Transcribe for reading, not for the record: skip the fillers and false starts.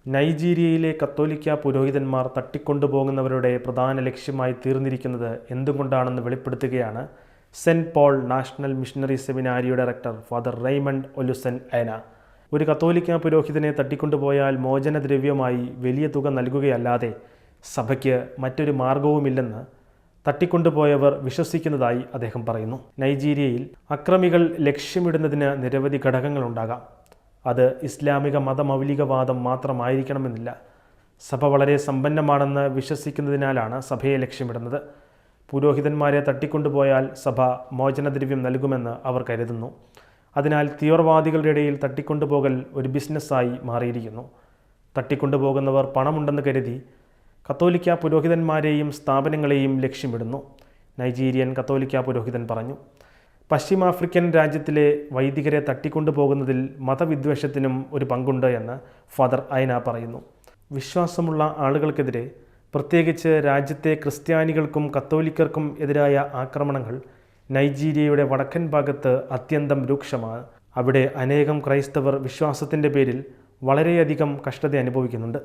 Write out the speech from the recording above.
നൈജീരിയയിലെ കത്തോലിക്ക പുരോഹിതന്മാർ തട്ടിക്കൊണ്ടുപോകുന്നവരുടെ പ്രധാന ലക്ഷ്യമായി തീർന്നിരിക്കുന്നത് എന്തുകൊണ്ടാണെന്ന് വെളിപ്പെടുത്തുകയാണ് saint Paul national missionary seminary director father Raymond Olusesan Aina. ഒരു കത്തോലിക്ക പുരോഹിതനെ തട്ടിക്കൊണ്ടുപോയാൽ മോചനദ്രവ്യമായി വലിയ തുക നൽകുകയല്ലാതെ സഭയ്ക്ക് മറ്റൊരു മാർഗവുമില്ലെന്ന് തട്ടിക്കൊണ്ടുപോയവർ വിശ്വസിക്കുന്നതായി അദ്ദേഹം പറയുന്നു. നൈജീരിയയിൽ അക്രമികൾ ലക്ഷ്യമിടുന്നതിന് നിരവധി ഘടകങ്ങളുണ്ടാകാം. അത് ഇസ്ലാമിക മതമൗലികവാദം മാത്രമായിരിക്കണമെന്നില്ല. സഭ വളരെ സമ്പന്നമാണെന്ന് വിശ്വസിക്കുന്നതിനാലാണ് സഭയെ ലക്ഷ്യമിടുന്നത്. പുരോഹിതന്മാരെ തട്ടിക്കൊണ്ടുപോയാൽ സഭ മോചനദ്രവ്യം നൽകുമെന്ന് അവർ കരുതുന്നു. അതിനാൽ തീവ്രവാദികളുടെ ഇടയിൽ തട്ടിക്കൊണ്ടുപോകൽ ഒരു ബിസിനസ്സായി മാറിയിരിക്കുന്നു. തട്ടിക്കൊണ്ടുപോകുന്നവർ പണമുണ്ടെന്ന് കരുതി കത്തോലിക്ക പുരോഹിതന്മാരെയും സ്ഥാപനങ്ങളെയും ലക്ഷ്യമിടുന്നു. നൈജീരിയൻ കത്തോലിക്ക പുരോഹിതൻ പറഞ്ഞു. പശ്ചിമാഫ്രിക്കൻ രാജ്യത്തിലെ വൈദികരെ തട്ടിക്കൊണ്ടുപോകുന്നതിൽ മതവിദ്വേഷത്തിനും ഒരു പങ്കുണ്ട് എന്ന് ഫാദർ ഐന പറയുന്നു. വിശ്വാസമുള്ള ആളുകൾക്കെതിരെ, പ്രത്യേകിച്ച് രാജ്യത്തെ ക്രിസ്ത്യാനികൾക്കും കത്തോലിക്കർക്കും എതിരായ ആക്രമണങ്ങൾ നൈജീരിയയുടെ വടക്കൻ ഭാഗത്ത് അത്യന്തം രൂക്ഷമാണ്. അവിടെ അനേകം ക്രൈസ്തവർ വിശ്വാസത്തിൻ്റെ പേരിൽ വളരെയധികം കഷ്ടത അനുഭവിക്കുന്നുണ്ട്.